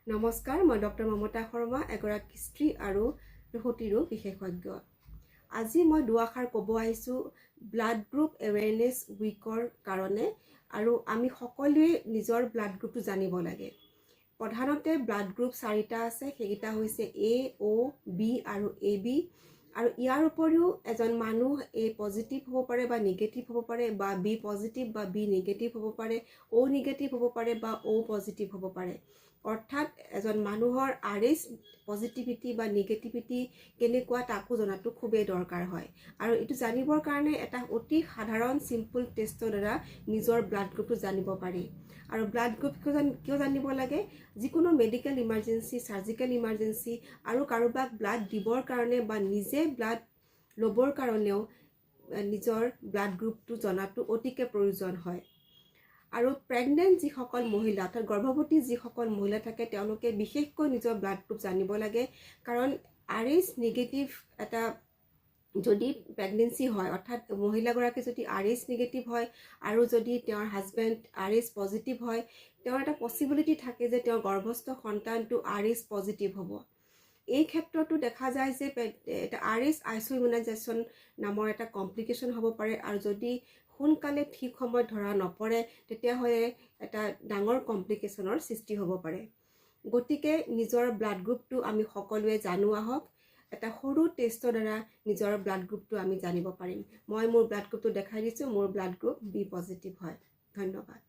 নমস্কাৰ, মই ডক্টৰ মমতা শৰ্মা, এগৰাকী স্ত্ৰী আৰু প্ৰসূতি ৰোগ বিশেষজ্ঞ। আজি মই দুআষাৰ ক'ব আহিছোঁ ব্লাড গ্ৰুপ এৱেৰনেছ উইকৰ কাৰণে, আৰু আমি সকলোৱে নিজৰ ব্লাড গ্ৰুপটো জানিব লাগে। প্ৰধানতে ব্লাড গ্ৰুপ 4টা আছে, সেইকেইটা হৈছে A, O, B আৰু AB। আৰু ইয়াৰ উপৰিও এজন মানুহ A পজিটিভ হ'ব পাৰে বা নিগেটিভ হ'ব পাৰে, বা B পজিটিভ বা B নিগেটিভ হ'ব পাৰে, O নিগেটিভ হ'ব পাৰে বা O পজিটিভ হ'ব পাৰে। অৰ্থাৎ এজন মানুহৰ RH পজিটিভিটি বা নিগেটিভিটি কেনেকুৱা তাকো জনাটো খুবেই দৰকাৰ হয়। আৰু এইটো জানিবৰ কাৰণে এটা অতি সাধাৰণ চিম্পল টেষ্টৰ দ্বাৰা নিজৰ ব্লাড গ্ৰুপটো জানিব পাৰি। আৰু ব্লাড গ্ৰুপ কিয় জানিব লাগে? যিকোনো মেডিকেল ইমাৰ্জেঞ্চি, চাৰ্জিকেল ইমাৰ্জেঞ্চি আৰু কাৰোবাক ব্লাড দিবৰ কাৰণে বা নিজে ব্লাড ল'বৰ কাৰণেও নিজৰ ব্লাড গ্ৰুপটো জনাটো অতিকে প্ৰয়োজন হয়। আৰু প্ৰেগনেণ্ট যিসকল মহিলা, অৰ্থাৎ গৰ্ভৱতী যিসকল মহিলা থাকে, তেওঁলোকে বিশেষকৈ নিজৰ ব্লাড গ্ৰুপ জানিব লাগে। কাৰণ RH নিগেটিভ এটা যদি প্ৰেগনেঞ্চি হয়, অৰ্থাৎ মহিলাগৰাকী যদি RH নিগেটিভ হয় আৰু যদি তেওঁৰ হাজবেণ্ড RH পজিটিভ হয়, তেওঁৰ এটা পচিবিলিটি থাকে যে তেওঁৰ গৰ্ভস্থ সন্তানটো RH পজিটিভ হ'ব। এই ক্ষেত্ৰতো দেখা যায় যে এটা RH আইচোইমিউনাইজেশ্যন নামৰ এটা কমপ্লিকেশ্যন হ'ব পাৰে, আৰু যদি সোনকালে ঠিক সময়ত ধৰা নপৰে তেতিয়াহ'লে এটা ডাঙৰ কমপ্লিকেশ্যনৰ সৃষ্টি হ'ব পাৰে। গতিকে নিজৰ ব্লাড গ্ৰুপটো আমি সকলোৱে জানো আহক। এটা সৰু টেষ্টৰ দ্বাৰা নিজৰ ব্লাড গ্ৰুপটো আমি জানিব পাৰিম। মই মোৰ ব্লাড গ্ৰুপটো দেখাই দিছোঁ, মোৰ ব্লাড গ্ৰুপ B পজিটিভ হয়। ধন্যবাদ।